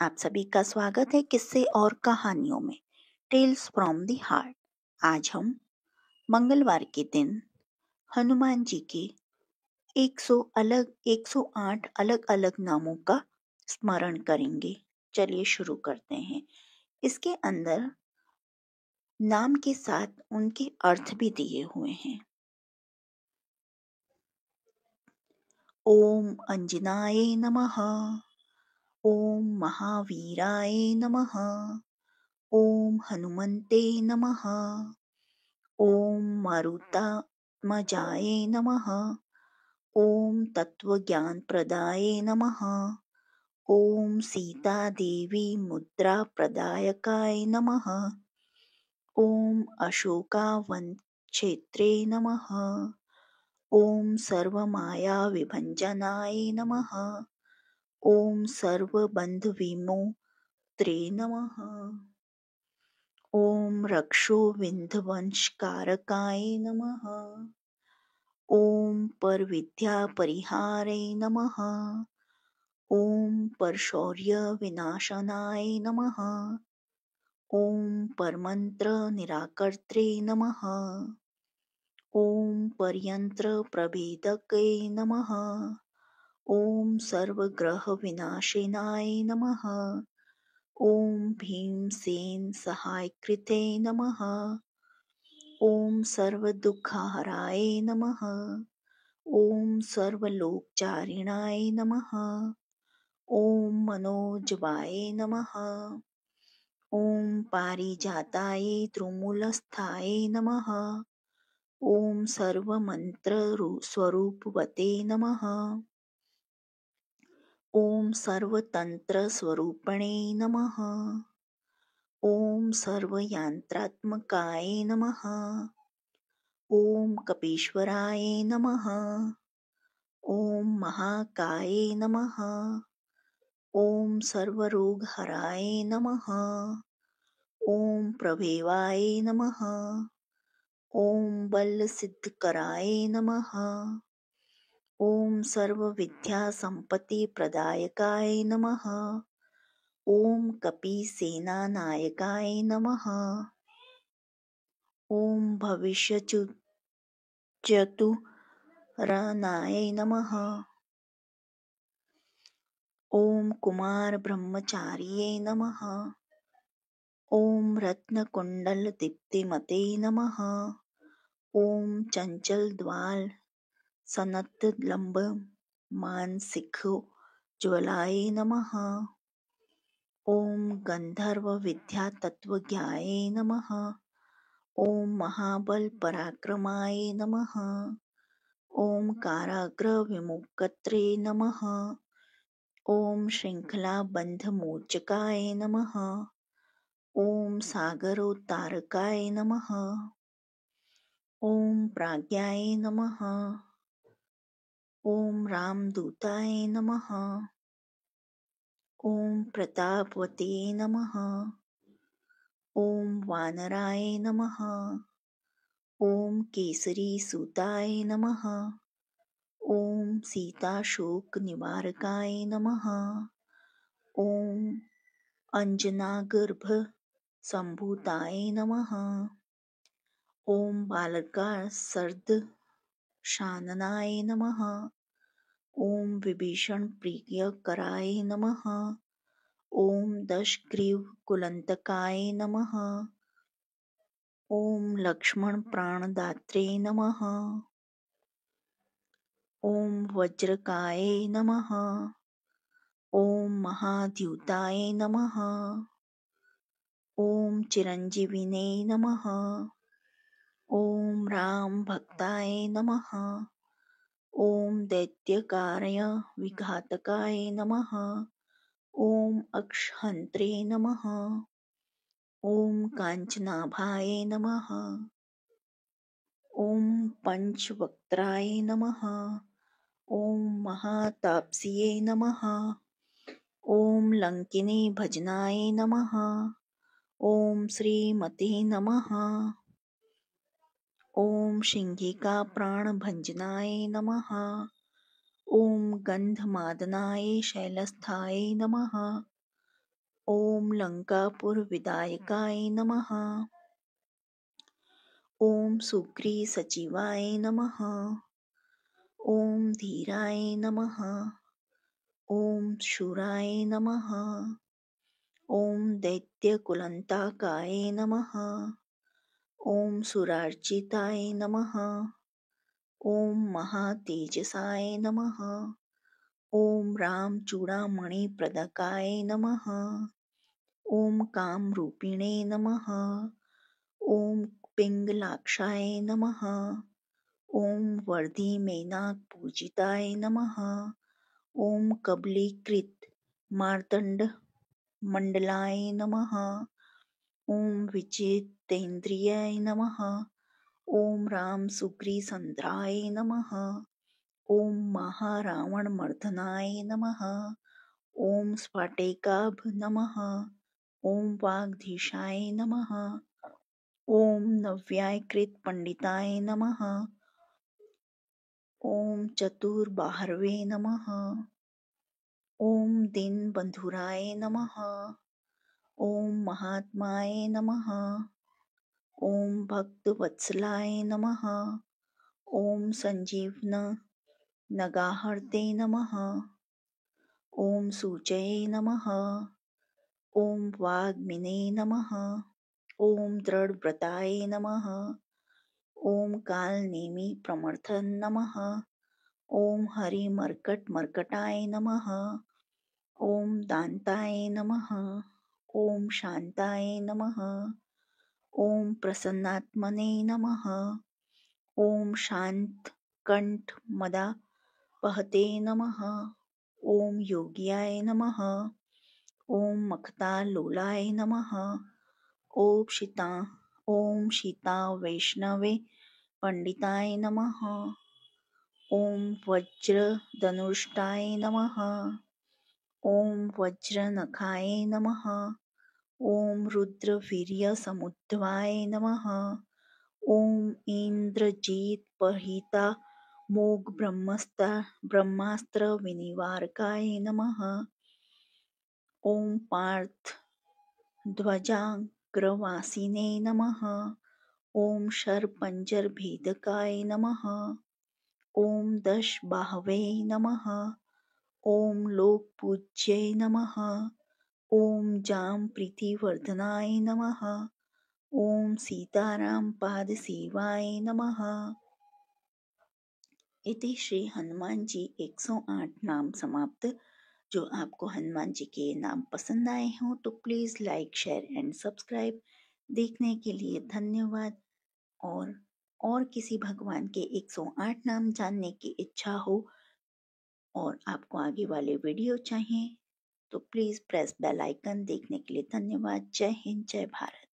आप सभी का स्वागत है किस्से और कहानियों में टेल्स फ्रॉम द हार्ट। आज हम मंगलवार के दिन हनुमान जी के 108 अलग अलग नामों का स्मरण करेंगे। चलिए शुरू करते हैं। इसके अंदर नाम के साथ उनके अर्थ भी दिए हुए हैं। ओम अंजनाय नमः, ओम महावीराय नमः, ओम हनुमते नमः, ओम मारुतात्मजाय नमः, ओम तत्वज्ञानप्रदाय नमः, ओम सीतादेवी मुद्राप्रदायकाय नमः, ओम अशोकावनक्षेत्रे नमः, ओम सर्वमायाविभञ्जनाय नमः, ओम सर्वबन्धविमोक्त्रे नमः, ओम रक्षोविन्ध्वंशकारकाय नमः, ओम परविद्यापरिहारे नमः, ओम परशौर्यविनाशनाय नमः, ओम परमन्त्रनिराकर्त्रे नमः, ओम परयन्त्रप्रभेदके नमः, ओम सर्वग्रहविनाशिनाय नमः, ओम भीमसेन सहायकृते नमः, ओम सर्वदुःखहराय नमः, ओम सर्वलोकचारिणाय नमः, ओम मनोजवाय नमः, ओम पारिजाताय द्रुमूलस्थाय नमः, ओम सर्वमन्त्रस्वरूपवते नमः, ओम सर्वतन्त्रस्वरूपिणे नमः, ओम सर्वयंत्रात्मकाय नमः, ओम कपीश्वराय नमः, ओम महाकाय नमः, ओम सर्वरोगहराय नमः, ओम प्रभेवाय नमः, ओम बलसिद्धकराय नमः, ओम सर्वविद्यासम्पत्तिप्रदायकाय नमः, ओम कपीसेनानायकाय नमः, ओम भविष्यचतुरनाय नमः, ओम कुमारब्रह्मचार्ये नमः, ओम रत्नकुण्डलदीप्तिमते नमः, ओम चञ्चलद्वाल सनतलम्ब मानसिकोज्ज्वलाय नमः, ओम गन्धर्वविद्यातत्त्वज्ञाय नमः, ओम महाबलपराक्रमाय नमः, ओम काराग्रविमोक्त्रे नमः, ओम श्रृङ्खलाबन्धमोचकाय नमः, ओम सागरोत्तारकाय नमः, ओम प्राज्ञाय नमः, ओम रामदूताय नमः, ओम प्रतापवते नमः, ओम वानराय नमः, ओम केसरीसूताय नमः, ओम सीताशोकनिवारकाय नमः, ओम अंजनागर्भसम्भूताय नमः, ओम बालकासुरदंशाननाय नमः, ओम विभीषणप्रियकराय नमः, ओम दशग्रीवकुलन्तकाय नमः, ओम लक्ष्मणप्राणदात्रे नमः, ओम वज्रकाय नमः, ओम महाद्युताय नमः, ओम चिरञ्जीविने नमः, ओम रामभक्ताय नमः, ओम दैत्यकार्य विघातकाय नमः, ओम अक्षहन्त्रे नमः, ओम काञ्चनाभाय नमः, ओम पंचवक्त्राय नमः, ओम महातापस्ये नमः, ओम लंकिनी भजनाय नमः, ओम श्रीमते नमः, ओम सिंहिका प्राणभंजनाय नमः, ओम गंधमादनाय शैलस्थाय नमः, ओम लंकापुरविदायकाय नमः। ओम सुग्रीसचिवाय नमः। ओम धीराय नमः। ओम शूराय नमः। ओम दैत्यकुलंताकाय नमः। ओम सुरार्चिताय नमः। ओम महातेजसाय नमः। ओम रामचूड़ामणिप्रदकाय नमः। ओम कामरूपिणे नमः। ओम पिंगलाक्षाय नमः। ओम वर्धिमेनाकपूजिताय नमः। ओम कबलीकृत मार्तंड मंडलाय नमः। ओम विजितेन्द्रियाय नमः। ओम राम सुग्रीसंद्राय नमः। ओम महारावणमर्दनाय नमः। ओम स्फटिकाभ नमः। ओम वागधीशाय नमः। ओम नव्याकृत पंडिताय नमः। ओम चतुर्बाहवे नमः। ओम दीनबंधुराय नमः। ओम महात्माय नमः। ओम भक्तवत्सलाय नमः। ओम संजीवन नगाहर्ते नमः। ओम सूचये नमः। ओम वाग्मिने नमः। ओम दृढ़व्रताय नमः। ओम कालनेमि प्रमथन नमः। ओम हरिमर्कटमर्कटाय नमः। ओम दान्ताय नमः। ओम शान्ताय नमः। ओम प्रसन्नात्मने नमः। ओम शान्तकण्ठमदापहते नमः। ओम योग्याय नमः। ओम मखतालोलाय नमः। ओम सीता वैष्णवे पंडिताय नमः। ओम वज्रधनुष्टाय नमः। ओम वज्रनखाय नमः। ओम रुद्रवीर्यसमुद्भवाय नमः। ओम इन्द्रजित्प्रहितामोघ ब्रह्मास्त्रविनिवारकाय नमः। ओम पार्थध्वजाग्रवासिने नमः। ओम शरपंजरभेदकाय नमः। ओम दशबाहवे नमः। ओम लोकपूज्यै नमः। ओम जामप्रीतिवर्धनाय नमः। ओम सीतारामपादसेवाय नमः। इति श्री हनुमान जी 108 नाम समाप्त। जो आपको हनुमान जी के नाम पसंद आए हों तो please like share and subscribe. देखने के लिए धन्यवाद। और किसी भगवान के 108 नाम जानने की इच्छा हो और आपको आगे वाले वीडियो चाहिए तो प्लीज़ प्रेस बेल आइकन। देखने के लिए धन्यवाद। जय हिंद, जय भारत।